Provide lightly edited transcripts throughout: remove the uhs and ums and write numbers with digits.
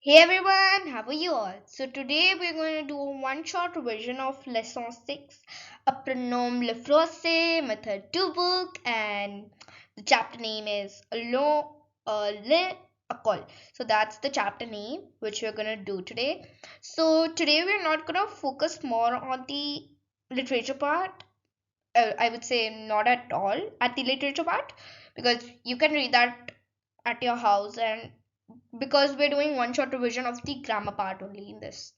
Hey everyone, how are you all? So today we're going to do a one-shot revision of lesson 6, a pronom le français, method 2 book, and the chapter name is LEcon. So that's the chapter name which we're going to do today. So today we're not going to focus more on the literature part. I would say not at all at the literature part because you can read that at your house, and because we're doing one shot revision of the grammar part only in this.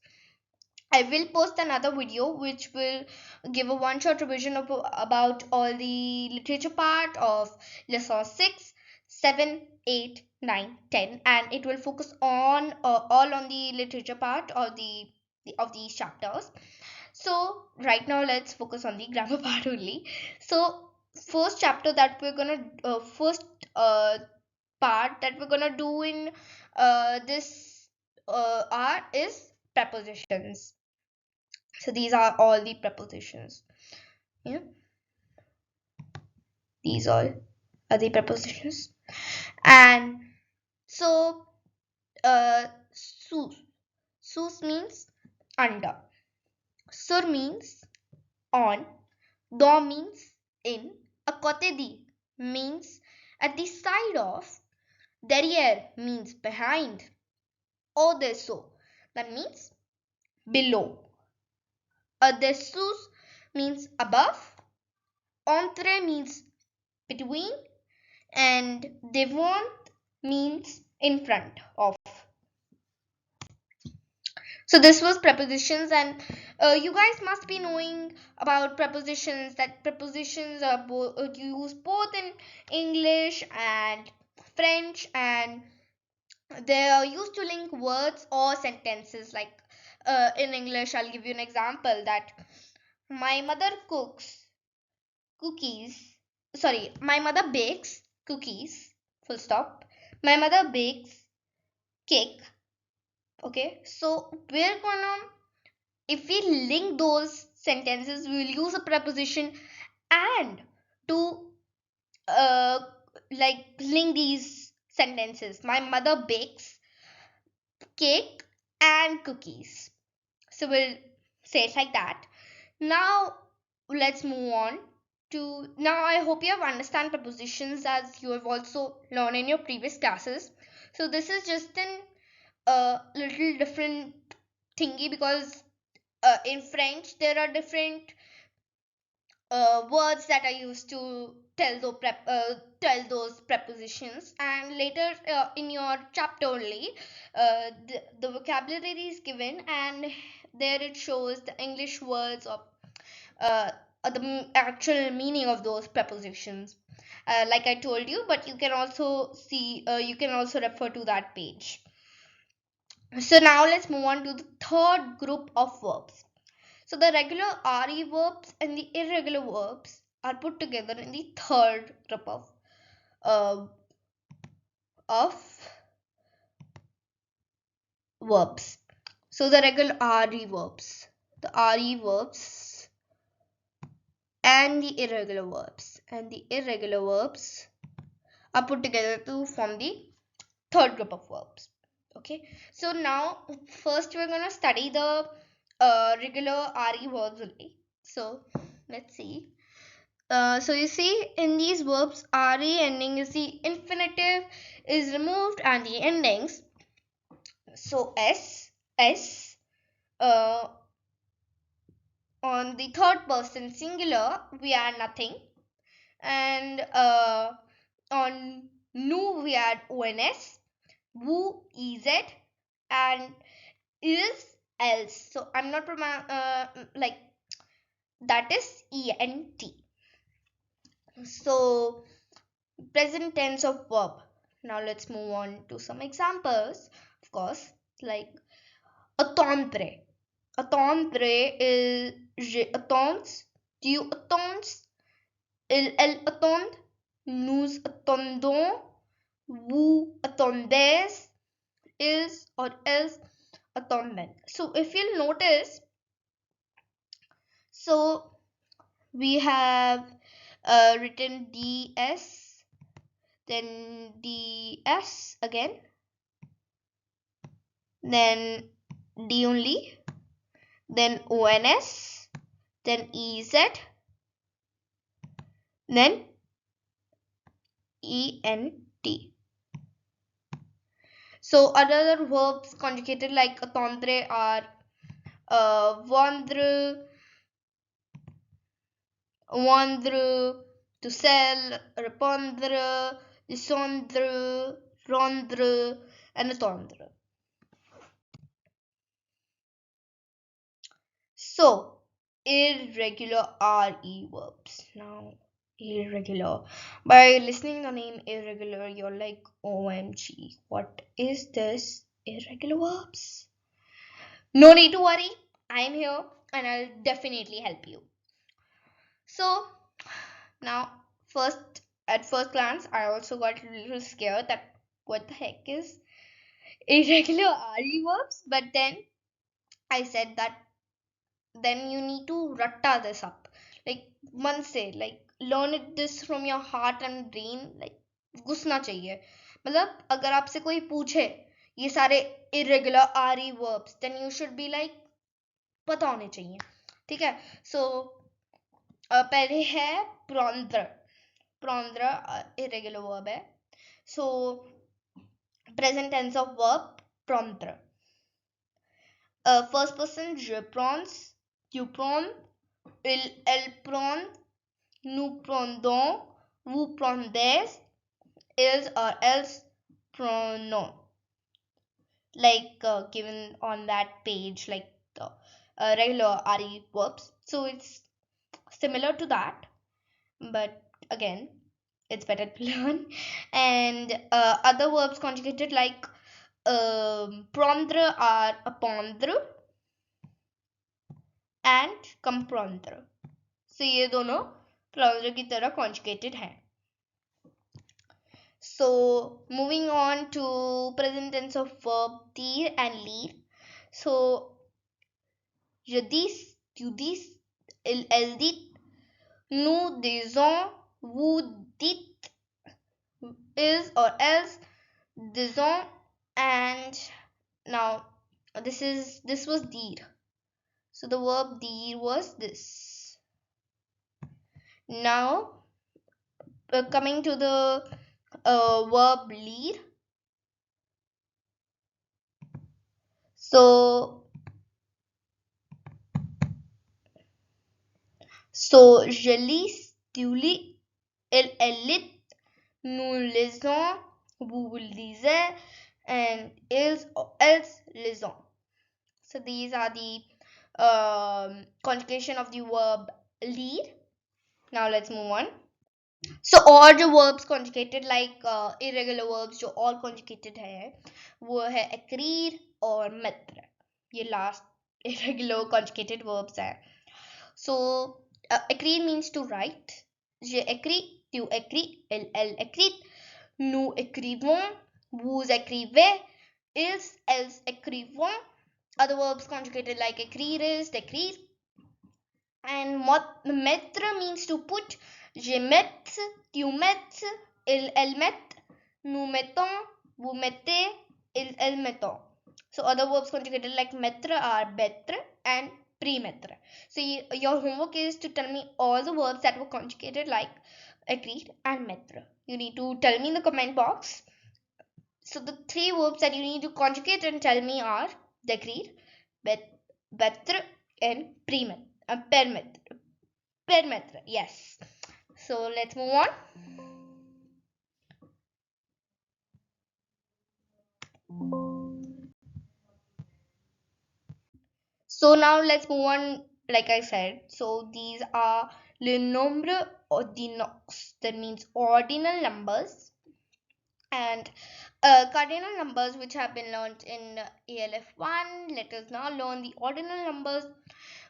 I will post another video which will give a one shot revision about all the literature part of lesson 6, 7, 8, 9, 10, and it will focus on all on the literature part or the of these chapters. So right now let's focus on the grammar part only. So first chapter that we're gonna first part that we're gonna do in this R is prepositions. So these are all the prepositions. Yeah, these all are the prepositions. And so sus. Sus means under. Sur means on. Do means in. Akotedi means at the side of. Derrière means behind. Au-dessous, that means below. Dessous means above. Entre means between. And devant means in front of. So this was prepositions, and you guys must be knowing about prepositions, that prepositions are used both in English and French, and they are used to link words or sentences. Like in English, I'll give you an example that my mother cooks cookies. Sorry, my mother bakes cookies. Full stop. My mother bakes cake. Okay, so we're gonna, if we link those sentences, we will use a preposition and to uh like link these sentences. My mother bakes cake and cookies. So we'll say it like that. Now let's move on to, now I hope you have understand prepositions as you have also learned in your previous classes. So this is just an little different thingy because in French there are different words that are used to tell those prepositions, and later in your chapter only the vocabulary is given, and there it shows the English words of uh, the actual meaning of those prepositions, like I told you, but you can also see, you can also refer to that page. So now let's move on to the third group of verbs. So the regular RE verbs and the irregular verbs are put together in the third group uh, of verbs. So the regular RE verbs and the irregular verbs are put together to form the third group of verbs. Okay, so now first we're gonna study the regular RE verbs only. So let's see. So you see in these verbs, RE ending is the infinitive is removed and the endings. So S uh, on the third person singular we add nothing, and on nu we add ONS, woo EZ, and is else. So I'm not like that is ENT. So present tense of verb. Now let's move on to some examples. Of course, like attendre. Attendre is je attends, tu attends, elle attend, nous attendons, vous attendez, is or else attendent. So if you'll notice, so we have written ds, then ds again, then D only, then ONS, then EZ, then ENT. So other verbs conjugated like attendre are vendre, to sell, répondre, descendre, rendre, and attendre. So irregular RE verbs. Now irregular. By listening the name irregular, you're like, OMG, what is this? Irregular verbs? No need to worry. I'm here and I'll definitely help you. So now, at first glance, I also got a little scared that what the heck is irregular RE verbs. But then I said that then you need to ratta this up. Like one say, like learn it this from your heart and brain. Like घुसना चाहिए. मतलब अगर आपसे कोई पूछे ये सारे irregular RE verbs, then you should be like पता होने चाहिए. ठीक है. So पहले है prondra. Prondra irregular verb है. So present tense of verb prondra. First person je prends, tu prends, elle prend, nous prendons, vous prendez, ils or else pronoun. Like given on that page, like the regular RE verbs. So it's similar to that, but again, it's better to learn. And other verbs conjugated like prendre are apprendre and comprendre. So ये दोनों prendre की तरह conjugated हैं. So moving on to present tense of verb dir and lead. So je dis, tu dis, elle dit, nous disons, vous dites, is or else, disons, and now this was dir. So the verb dir was this. Now coming to the verb lead. So je lis, tu lis, elle lit, nous lisons, vous lisez, and ils or else lisons. So these are the conjugation of the verb lead. Now let's move on. So all the verbs conjugated like irregular verbs जो all conjugated है वो है écrire और mettre. ये last irregular conjugated verbs है. So écrire means to write. Je écris, tu écris, elle écrit, nous écrivons, vous écrivez, ils, elles écrivons. Other verbs conjugated like écrire is d'écrire. And what mettre means to put. Je mets, tu mets, elle met, nous mettons, vous mettez, elles mettons. So other verbs conjugated like mettre are betre and premettre. So your homework is to tell me all the verbs that were conjugated like agreed and mettre. You need to tell me in the comment box. So the three verbs that you need to conjugate and tell me are agreed, betre, and permettre. Permettre, yes. So let's move on. So now let's move on. Like I said, so these are le nombre ordinaux. That means ordinal numbers, and cardinal numbers which have been learned in ALF 1. Let us now learn the ordinal numbers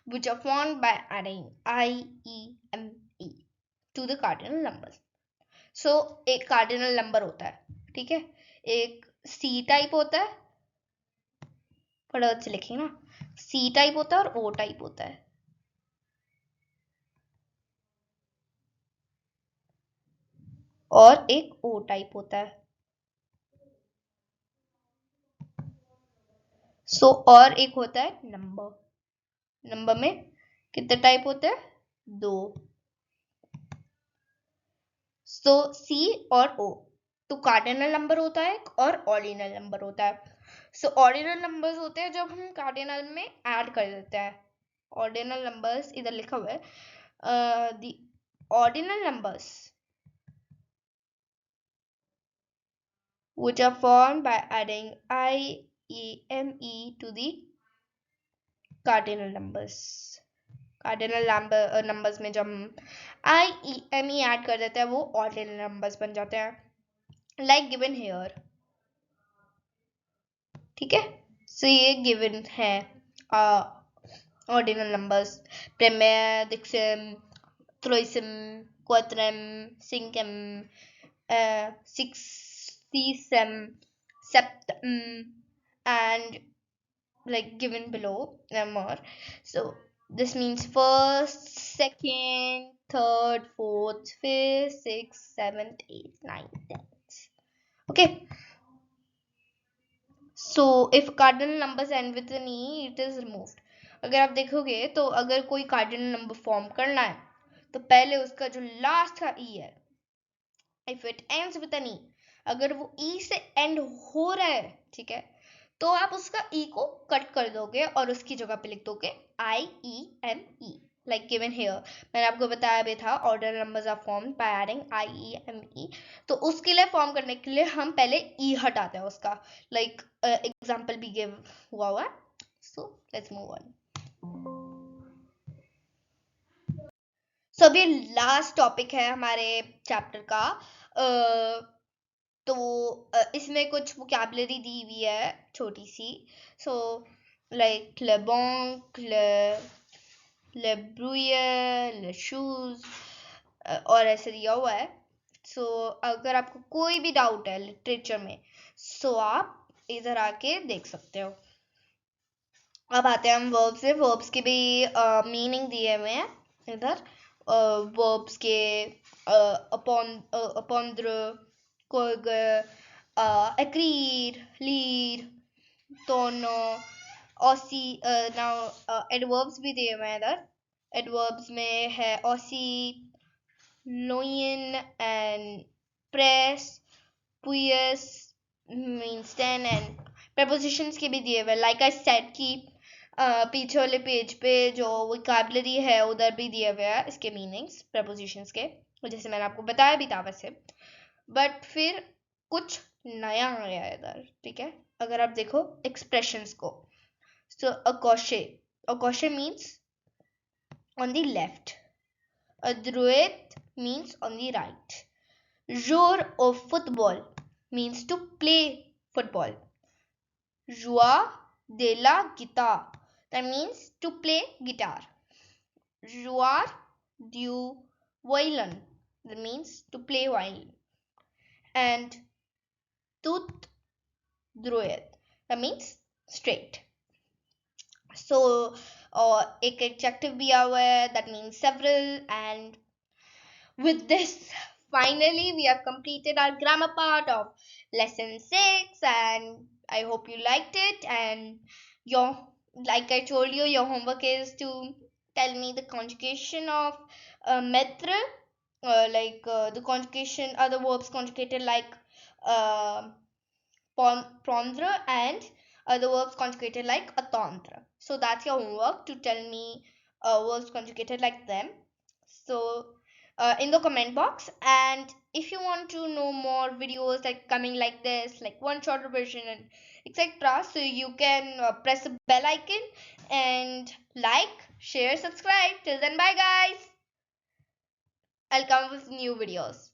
which are formed by adding I, E, M, E to the cardinal numbers. So एक cardinal number होता है, ठीक है. एक C type होता है, फटाफट से लिखिए ना. C टाइप होता है और O टाइप होता है. और एक O टाइप होता है. और एक होता है नंबर। नंबर में कितने टाइप होते हैं? 2। सी और ओ। तो कार्डिनल नंबर होता है और ऑर्डिनल नंबर होता है। ऑर्डिनल नंबर्स होते हैं जब हम कार्डिनल में ऐड कर देते हैं। ऑर्डिनल नंबर्स इधर लिखा हुआ है, the ordinal numbers which are formed by adding I, E, M, E to the cardinal numbers. Cardinal numbers में जब हम आई ई एम ई ऐड कर देते हैं वो ऑर्डिनल नंबर्स बन जाते हैं, लाइक गिवन हेयर। ठीक है, सो ये गिवन है ऑर्डिनल नंबर्स: प्रीमियर, डिक्सिम, थ्रोइसम, क्वाड्रम, सिंकम, सिक्सटीसम, सेप्टम, and like given below more. So this means first, second, third, fourth, fifth, sixth, seventh, eighth, ninth, tenth. Okay, so if cardinal numbers end with an e, it is removed. अगर आप देखोगे तो अगर कोई कार्डिनल नंबर फॉर्म करना है तो पहले उसका जो लास्ट का ई है, if it ends with an E, अगर वो ई से एंड हो रहा है, ठीक है, तो आप उसका ई को कट कर दोगे और उसकी जगह पे लिख दोगे I E M E, like given here. मैंने आपको बताया भी था order numbers are formed by adding I E M E. तो उसके लिए फॉर्म करने के लिए हम पहले ई हटाते हैं उसका, लाइक एग्जांपल भी गिव हुआ है। So let's move on. So अभी लास्ट टॉपिक है हमारे चैप्टर का। तो इसमें कुछ वोकैबुलरी दी हुई है छोटी सी। सो लाइक ले bon, ले brouille, ले shoes, और ऐसे दिया हुआ है। सो अगर आपको कोई भी डाउट है लिटरेचर में, सो आप इधर आके देख सकते हो। अब आते हैं हम वर्ब्स से। वर्ब्स के भी मीनिंग दिए हुए हैं इधर। वर्ब्स के अपॉन्द्र, कोग, agreed, lead, tono, aussie, now adverbs भी दिए हुए हैं इधर। adverbs में है aussie, loin and press, puius means 10, and prepositions के भी दिए हुए, like I said कि पीछे वाले पेज पे जो वोकैबुलरी है उधर भी दिए हुए हैं इसके मीनिंग्स prepositions के, जैसे मैंने आपको बताया भी था वैसे। बट फिर कुछ नया आया है इधर, ठीक है। अगर आप देखो एक्सप्रेशंस को, सो अकोशे means on the left, adroit means on the right, jouer of football means to play football, jouer de la guitare, that means to play guitar, jouer du violon, that means to play violin, and tout droit, that means straight. So एक adjective भी आया हुआ है, that means several. And with this, finally we have completed our grammar part of lesson 6, and I hope you liked it. And your, like I told you, your homework is to tell me the conjugation of maître, the conjugation, other verbs conjugated like prendre, and other verbs conjugated like attendre. So that's your homework, to tell me verbs conjugated like them. So in the comment box. And if you want to know more videos like coming like this, like one short revision and etc., so you can press the bell icon and like, share, subscribe. Till then, bye guys. I'll come with new videos.